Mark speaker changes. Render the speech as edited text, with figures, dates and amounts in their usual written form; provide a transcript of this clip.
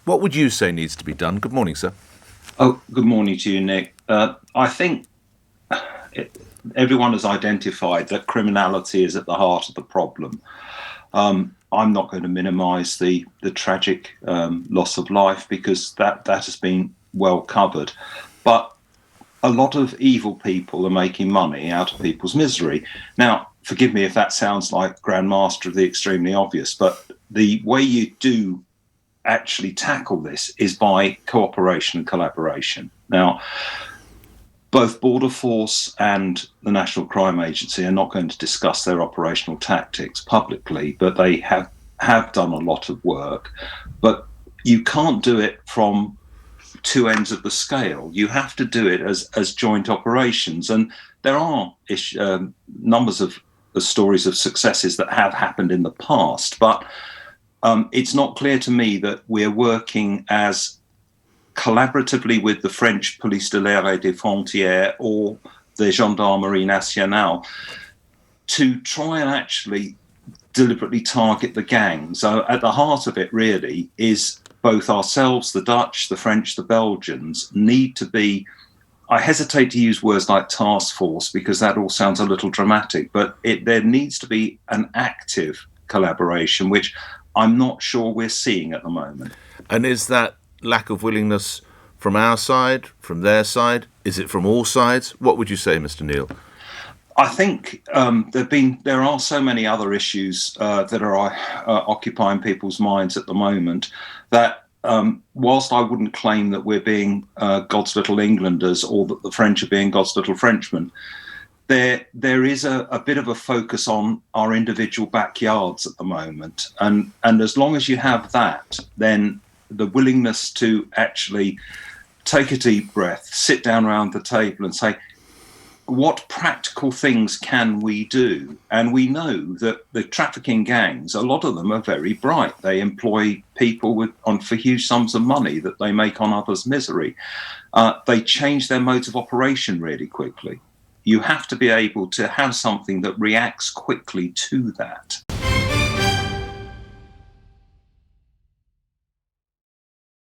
Speaker 1: What would you say needs to be done? Good morning, sir.
Speaker 2: Oh, good morning to you, Nick. I think everyone has identified that criminality is at the heart of the problem. I'm not going to minimise the tragic loss of life because that has been well covered. But a lot of evil people are making money out of people's misery. Now, forgive me if that sounds like Grandmaster of the extremely obvious, but the way you do actually tackle this is by cooperation and collaboration. Now, both Border Force and the National Crime Agency are not going to discuss their operational tactics publicly, but they have done a lot of work. But you can't do it from two ends of the scale. You have to do it as joint operations. And there are numbers of stories of successes that have happened in the past, but it's not clear to me that we're working as collaboratively with the French Police de l'air et des frontières or the Gendarmerie Nationale to try and actually deliberately target the gangs. So at the heart of it really is both ourselves, the Dutch, the French, the Belgians need to be, I hesitate to use words like task force because that all sounds a little dramatic, but there needs to be an active collaboration, which I'm not sure we're seeing at the moment. And
Speaker 1: is that lack of willingness from our side, from their side? Is it from all sides? What would you say, Mr. Neill?
Speaker 2: I think there are so many other issues that are occupying people's minds at the moment that whilst I wouldn't claim that we're being God's little Englanders or that the French are being God's little Frenchmen, there is a bit of a focus on our individual backyards at the moment. And as long as you have that, then the willingness to actually take a deep breath, sit down around the table and say, what practical things can we do? And we know that the trafficking gangs, a lot of them are very bright. They employ people for huge sums of money that they make on others' misery. They change their modes of operation really quickly. You have to be able to have something that reacts quickly to that.